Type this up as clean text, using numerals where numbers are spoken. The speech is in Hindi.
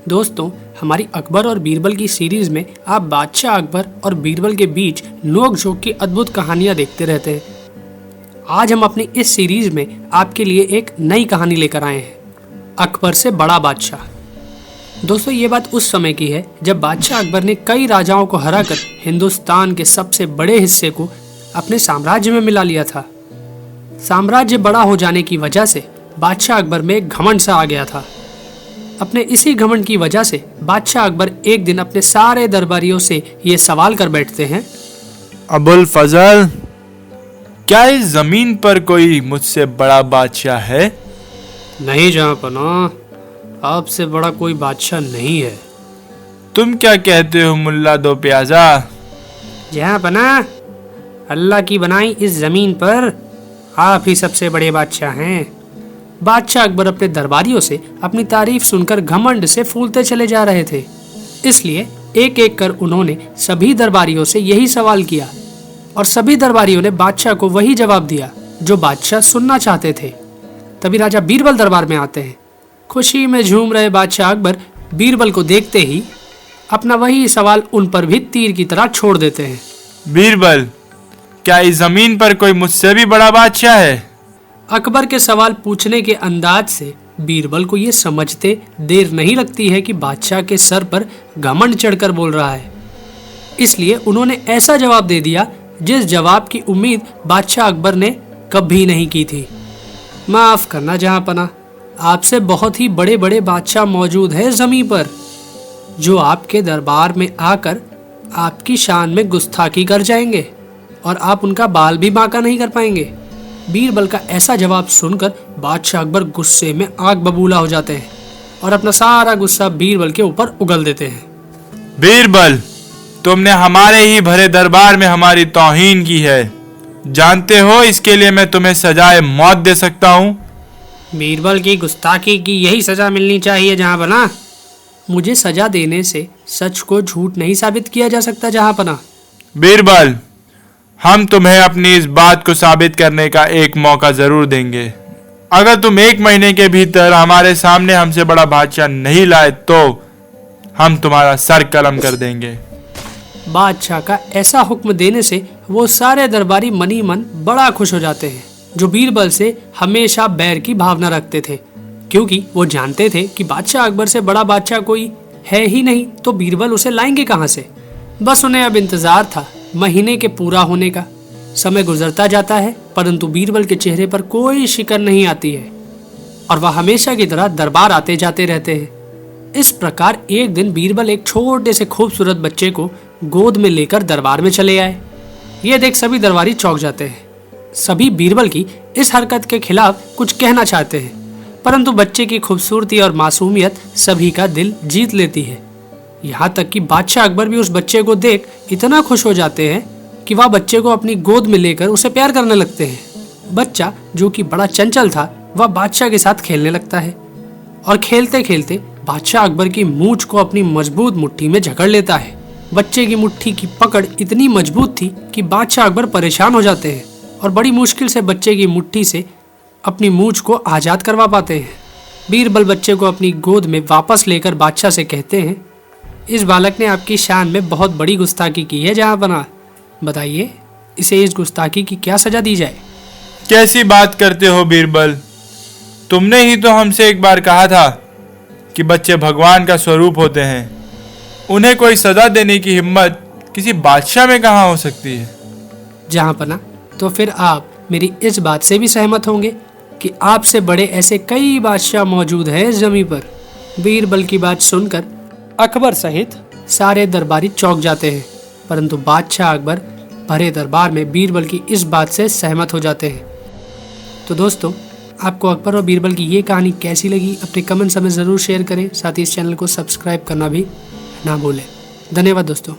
दोस्तों, हमारी अकबर और बीरबल की सीरीज में आप बादशाह अकबर और बीरबल के बीच नोक-झोंक की अद्भुत कहानियां देखते रहते हैं। आज हम अपनी इस सीरीज में आपके लिए एक नई कहानी लेकर आए हैं, अकबर से बड़ा बादशाह। दोस्तों, ये बात उस समय की है जब बादशाह अकबर ने कई राजाओं को हराकर हिंदुस्तान के सबसे बड़े हिस्से को अपने साम्राज्य में मिला लिया था। साम्राज्य बड़ा हो जाने की वजह से बादशाह अकबर में एक घमंड सा आ गया था। अपने इसी घमंड की वजह से बादशाह अकबर एक दिन अपने सारे दरबारियों से ये सवाल कर बैठते हैं, अबुल फजल, क्या इस जमीन पर कोई मुझसे बड़ा बादशाह है? नहीं जहाँपनाह, आपसे बड़ा कोई बादशाह नहीं है। तुम क्या कहते हो मुल्ला दो प्याजा? जहाँपनाह, अल्लाह की बनाई इस जमीन पर आप ही सबसे बड़े बादशाह हैं। बादशाह अकबर अपने दरबारियों से अपनी तारीफ सुनकर घमंड से फूलते चले जा रहे थे। इसलिए एक एक कर उन्होंने सभी दरबारियों से यही सवाल किया और सभी दरबारियों ने बादशाह को वही जवाब दिया जो बादशाह सुनना चाहते थे। तभी राजा बीरबल दरबार में आते हैं। खुशी में झूम रहे बादशाह अकबर बीरबल को देखते ही अपना वही सवाल उन पर भी तीर की तरह छोड़ देते हैं। बीरबल, क्या इस जमीन पर कोई मुझसे भी बड़ा बादशाह है? अकबर के सवाल पूछने के अंदाज से बीरबल को ये समझते देर नहीं लगती है कि बादशाह के सर पर घमंड चढ़कर बोल रहा है। इसलिए उन्होंने ऐसा जवाब दे दिया जिस जवाब की उम्मीद बादशाह अकबर ने कभी नहीं की थी। माफ करना जहाँपनाह, आपसे बहुत ही बड़े बड़े बादशाह मौजूद हैं जमीन पर, जो आपके दरबार में आकर आपकी शान में गुस्ताखी कर जाएंगे और आप उनका बाल भी बांका नहीं कर पाएंगे। बीरबल का ऐसा जवाब सुनकर बादशाह अकबर गुस्से में आग बबूला हो जाते हैं और अपना सारा गुस्सा बीरबल के ऊपर उगल देते हैं। बीरबल, तुमने हमारे ही भरे दरबार में हमारी तौहीन की है। जानते हो इसके लिए मैं तुम्हें सजाए मौत दे सकता हूँ। बीरबल की गुस्ताखी की यही सजा मिलनी चाहिए जहाँपनाह। मुझे सजा देने से सच को झूठ नहीं साबित किया जा सकता जहाँपनाह। बीरबल, हम तुम्हें अपनी इस बात को साबित करने का एक मौका जरूर देंगे। अगर तुम 1 महीने के भीतर हमारे सामने हमसे बड़ा बादशाह नहीं लाए तो हम तुम्हारा सर कलम कर देंगे। बादशाह का ऐसा हुक्म देने से वो सारे दरबारी मनी मन बड़ा खुश हो जाते हैं, जो बीरबल से हमेशा बैर की भावना रखते थे, क्योंकि वो जानते थे कि बादशाह अकबर से बड़ा बादशाह कोई है ही नहीं, तो बीरबल उसे लाएंगे कहाँ से। बस उन्हें अब इंतजार था महीने के पूरा होने का। समय गुजरता जाता है, परंतु बीरबल के चेहरे पर कोई शिकन नहीं आती है और वह हमेशा की तरह दरबार आते जाते रहते हैं। इस प्रकार एक दिन बीरबल एक छोटे से खूबसूरत बच्चे को गोद में लेकर दरबार में चले आए। ये देख सभी दरबारी चौंक जाते हैं। सभी बीरबल की इस हरकत के खिलाफ कुछ कहना चाहते हैं, परंतु बच्चे की खूबसूरती और मासूमियत सभी का दिल जीत लेती है। यहाँ तक कि बादशाह अकबर भी उस बच्चे को देख इतना खुश हो जाते हैं कि वह बच्चे को अपनी गोद में लेकर उसे प्यार करने लगते हैं। बच्चा, जो कि बड़ा चंचल था, वह बादशाह के साथ खेलने लगता है और खेलते खेलते बादशाह अकबर की मूंछ को अपनी मजबूत मुट्ठी में जकड़ लेता है। बच्चे की मुट्ठी की पकड़ इतनी मजबूत थी कि बादशाह अकबर परेशान हो जाते हैं और बड़ी मुश्किल से बच्चे की मुट्ठी से अपनी मूंछ को आजाद करवा पाते हैं। बीरबल बच्चे को अपनी गोद में वापस लेकर बादशाह से कहते हैं, इस बालक ने आपकी शान में बहुत बड़ी गुस्ताखी की है जहाँपनाह। बताइए, इसे इस गुस्ताखी की क्या सजा दी जाए? कैसी बात करते हो बीरबल? तुमने ही तो हमसे एक बार कहा था कि बच्चे भगवान का स्वरूप होते हैं। उन्हें कोई सजा देने की हिम्मत किसी बादशाह में कहाँ हो सकती है? जहाँपनाह, तो फिर आप मेरी इस बात से भी सहमत होंगे कि आपसे बड़े ऐसे कई बादशाह मौजूद हैं इस जमीन पर। बीरबल की बात सुनकर अकबर सहित सारे दरबारी चौंक जाते हैं, परंतु बादशाह अकबर भरे दरबार में बीरबल की इस बात से सहमत हो जाते हैं। तो दोस्तों, आपको अकबर और बीरबल की ये कहानी कैसी लगी अपने कमेंट्स हमें ज़रूर शेयर करें। साथ ही इस चैनल को सब्सक्राइब करना भी ना भूलें। धन्यवाद दोस्तों।